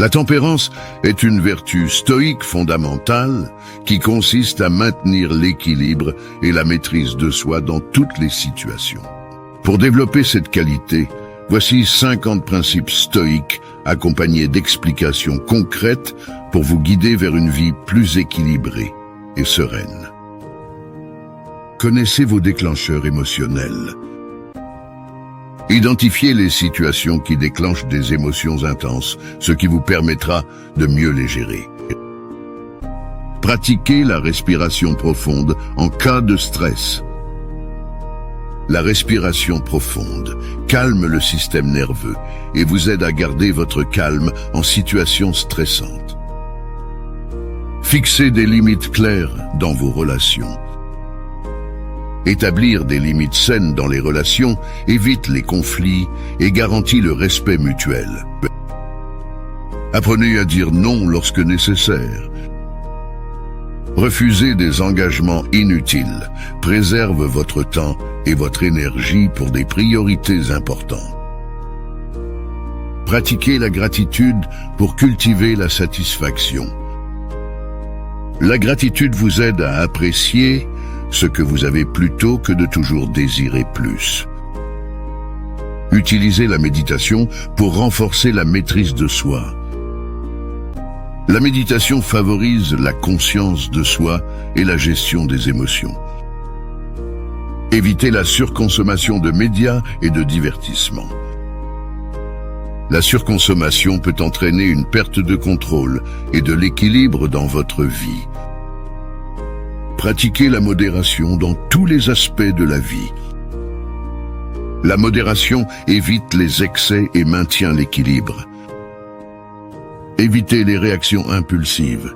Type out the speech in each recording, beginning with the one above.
La tempérance est une vertu stoïque fondamentale qui consiste à maintenir l'équilibre et la maîtrise de soi dans toutes les situations. Pour développer cette qualité, voici 50 principes stoïques accompagnés d'explications concrètes pour vous guider vers une vie plus équilibrée et sereine. Connaissez vos déclencheurs émotionnels. Identifiez les situations qui déclenchent des émotions intenses, ce qui vous permettra de mieux les gérer. Pratiquez la respiration profonde en cas de stress. La respiration profonde calme le système nerveux et vous aide à garder votre calme en situation stressante. Fixez des limites claires dans vos relations. Établir des limites saines dans les relations évite les conflits et garantit le respect mutuel. Apprenez à dire non lorsque nécessaire. Refusez des engagements inutiles, préserve votre temps et votre énergie pour des priorités importantes. Pratiquez la gratitude pour cultiver la satisfaction. La gratitude vous aide à apprécier ce que vous avez plutôt que de toujours désirer plus. Utilisez la méditation pour renforcer la maîtrise de soi. La méditation favorise la conscience de soi et la gestion des émotions. Évitez la surconsommation de médias et de divertissements. La surconsommation peut entraîner une perte de contrôle et de l'équilibre dans votre vie. Pratiquez la modération dans tous les aspects de la vie. La modération évite les excès et maintient l'équilibre. Évitez les réactions impulsives.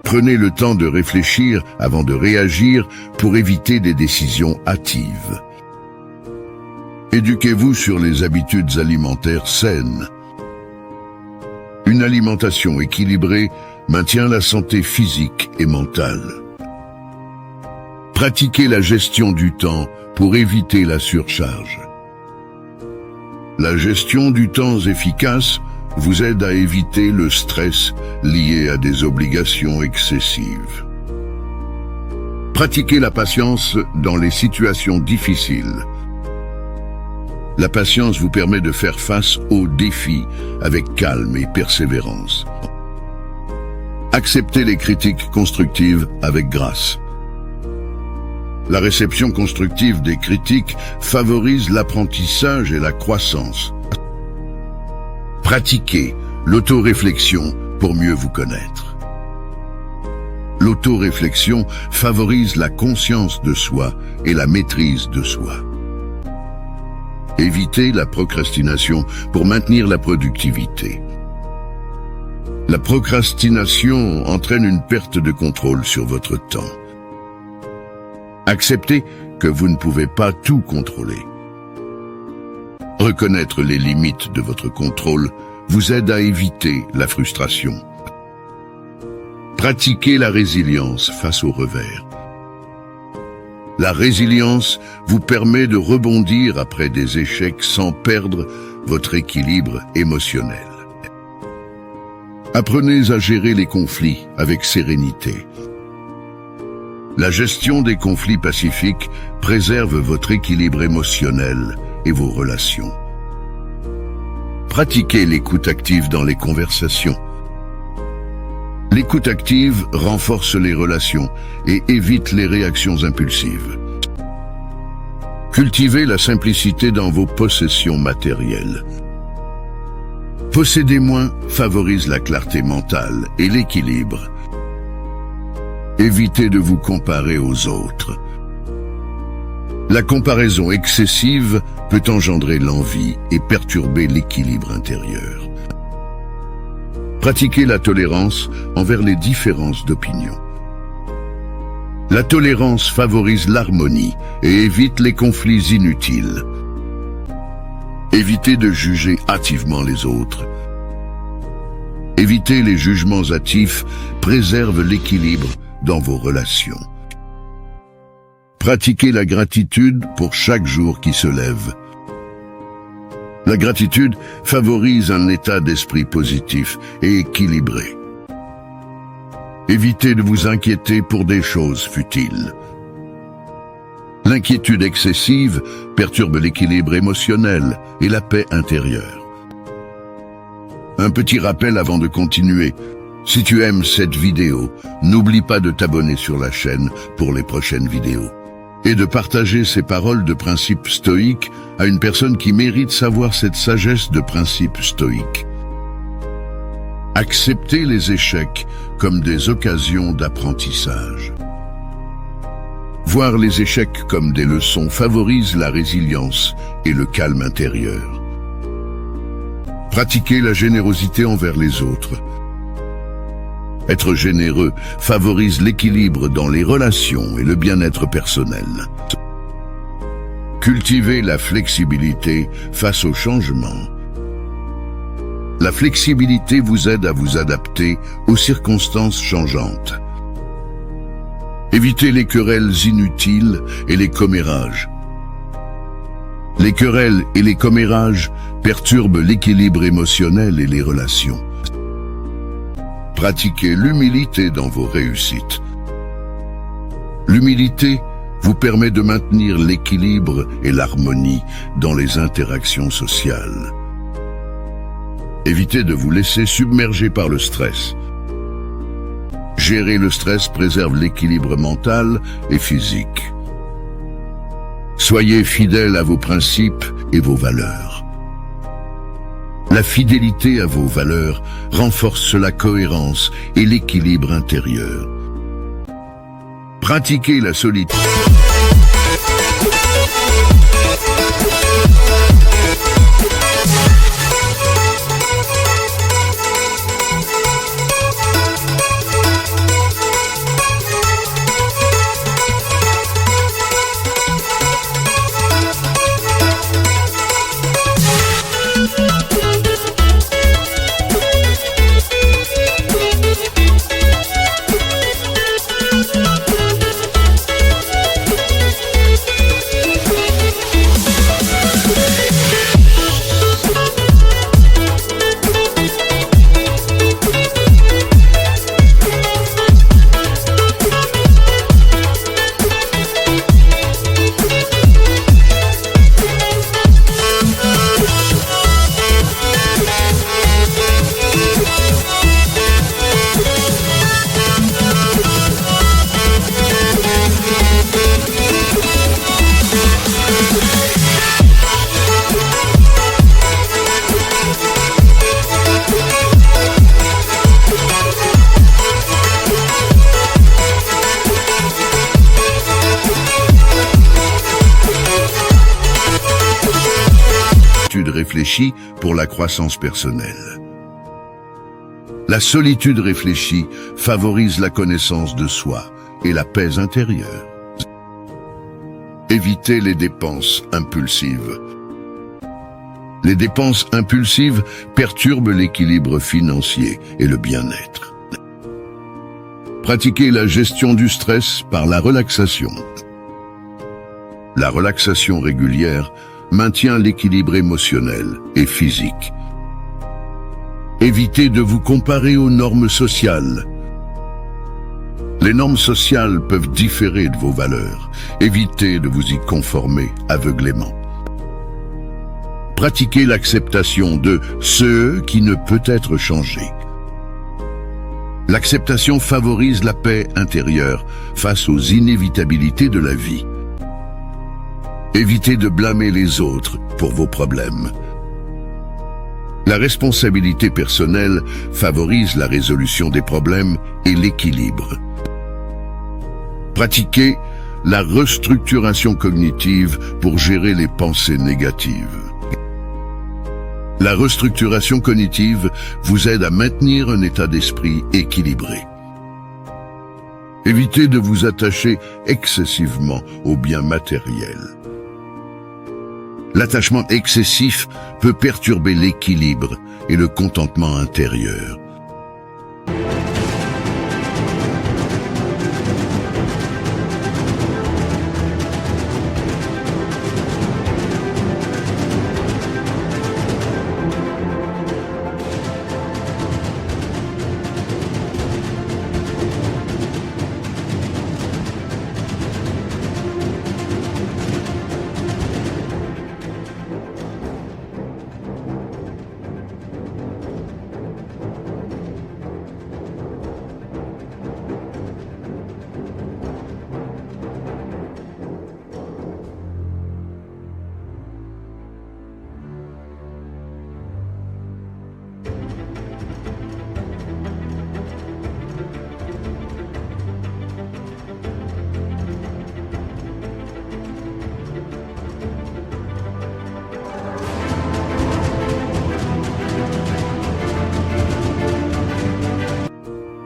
Prenez le temps de réfléchir avant de réagir pour éviter des décisions hâtives. Éduquez-vous sur les habitudes alimentaires saines. Une alimentation équilibrée maintient la santé physique et mentale. Pratiquez la gestion du temps pour éviter la surcharge. La gestion du temps efficace vous aide à éviter le stress lié à des obligations excessives. Pratiquez la patience dans les situations difficiles. La patience vous permet de faire face aux défis avec calme et persévérance. Acceptez les critiques constructives avec grâce. La réception constructive des critiques favorise l'apprentissage et la croissance. Pratiquez l'autoréflexion pour mieux vous connaître. L'autoréflexion favorise la conscience de soi et la maîtrise de soi. Évitez la procrastination pour maintenir la productivité. La procrastination entraîne une perte de contrôle sur votre temps. Acceptez que vous ne pouvez pas tout contrôler. Reconnaître les limites de votre contrôle vous aide à éviter la frustration. Pratiquez la résilience face aux revers. La résilience vous permet de rebondir après des échecs sans perdre votre équilibre émotionnel. Apprenez à gérer les conflits avec sérénité. La gestion des conflits pacifiques préserve votre équilibre émotionnel et vos relations. Pratiquez l'écoute active dans les conversations. L'écoute active renforce les relations et évite les réactions impulsives. Cultivez la simplicité dans vos possessions matérielles. Posséder moins favorise la clarté mentale et l'équilibre. Évitez de vous comparer aux autres. La comparaison excessive peut engendrer l'envie et perturber l'équilibre intérieur. Pratiquez la tolérance envers les différences d'opinion. La tolérance favorise l'harmonie et évite les conflits inutiles. Évitez de juger hâtivement les autres. Éviter les jugements hâtifs préserve l'équilibre dans vos relations. Pratiquez la gratitude pour chaque jour qui se lève. La gratitude favorise un état d'esprit positif et équilibré. Évitez de vous inquiéter pour des choses futiles. L'inquiétude excessive perturbe l'équilibre émotionnel et la paix intérieure. Un petit rappel avant de continuer. Si tu aimes cette vidéo, n'oublie pas de t'abonner sur la chaîne pour les prochaines vidéos et de partager ces paroles de principe stoïque à une personne qui mérite savoir cette sagesse de principe stoïque. Acceptez les échecs comme des occasions d'apprentissage. Voir les échecs comme des leçons favorise la résilience et le calme intérieur. Pratiquez la générosité envers les autres. Être généreux favorise l'équilibre dans les relations et le bien-être personnel. Cultivez la flexibilité face au changement. La flexibilité vous aide à vous adapter aux circonstances changeantes. Évitez les querelles inutiles et les commérages. Les querelles et les commérages perturbent l'équilibre émotionnel et les relations. Pratiquez l'humilité dans vos réussites. L'humilité vous permet de maintenir l'équilibre et l'harmonie dans les interactions sociales. Évitez de vous laisser submerger par le stress. Gérer le stress préserve l'équilibre mental et physique. Soyez fidèles à vos principes et vos valeurs. La fidélité à vos valeurs renforce la cohérence et l'équilibre intérieur. Pratiquez la solitude. Réfléchie pour la croissance personnelle. La solitude réfléchie favorise la connaissance de soi et la paix intérieure. Évitez les dépenses impulsives. Les dépenses impulsives perturbent l'équilibre financier et le bien-être. Pratiquez la gestion du stress par la relaxation. La relaxation régulière maintient l'équilibre émotionnel et physique. Évitez de vous comparer aux normes sociales. Les normes sociales peuvent différer de vos valeurs. Évitez de vous y conformer aveuglément. Pratiquez l'acceptation de ce qui ne peut être changé. L'acceptation favorise la paix intérieure face aux inévitabilités de la vie. Évitez de blâmer les autres pour vos problèmes. La responsabilité personnelle favorise la résolution des problèmes et l'équilibre. Pratiquez la restructuration cognitive pour gérer les pensées négatives. La restructuration cognitive vous aide à maintenir un état d'esprit équilibré. Évitez de vous attacher excessivement aux biens matériels. L'attachement excessif peut perturber l'équilibre et le contentement intérieur.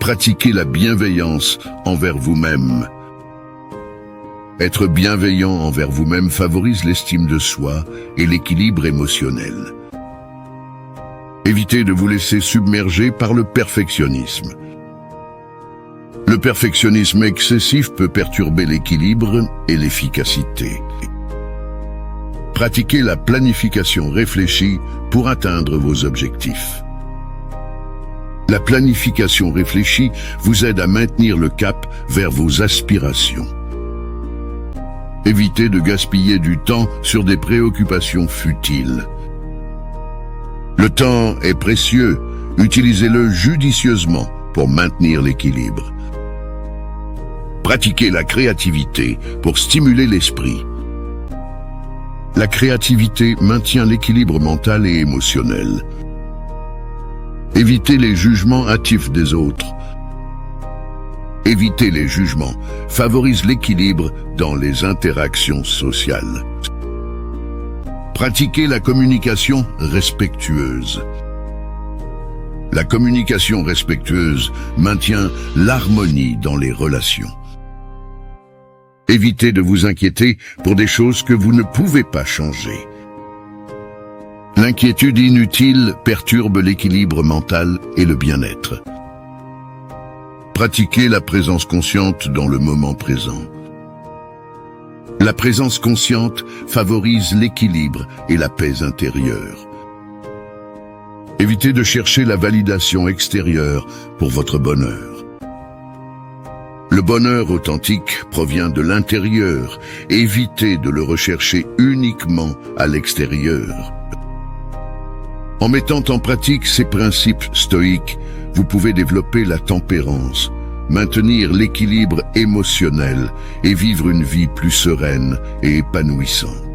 Pratiquez la bienveillance envers vous-même. Être bienveillant envers vous-même favorise l'estime de soi et l'équilibre émotionnel. Évitez de vous laisser submerger par le perfectionnisme. Le perfectionnisme excessif peut perturber l'équilibre et l'efficacité. Pratiquez la planification réfléchie pour atteindre vos objectifs. La planification réfléchie vous aide à maintenir le cap vers vos aspirations. Évitez de gaspiller du temps sur des préoccupations futiles. Le temps est précieux, utilisez-le judicieusement pour maintenir l'équilibre. Pratiquez la créativité pour stimuler l'esprit. La créativité maintient l'équilibre mental et émotionnel. Évitez les jugements hâtifs des autres. Éviter les jugements favorise l'équilibre dans les interactions sociales. Pratiquez la communication respectueuse. La communication respectueuse maintient l'harmonie dans les relations. Évitez de vous inquiéter pour des choses que vous ne pouvez pas changer. L'inquiétude inutile perturbe l'équilibre mental et le bien-être. Pratiquez la présence consciente dans le moment présent. La présence consciente favorise l'équilibre et la paix intérieure. Évitez de chercher la validation extérieure pour votre bonheur. Le bonheur authentique provient de l'intérieur. Évitez de le rechercher uniquement à l'extérieur. En mettant en pratique ces principes stoïques, vous pouvez développer la tempérance, maintenir l'équilibre émotionnel et vivre une vie plus sereine et épanouissante.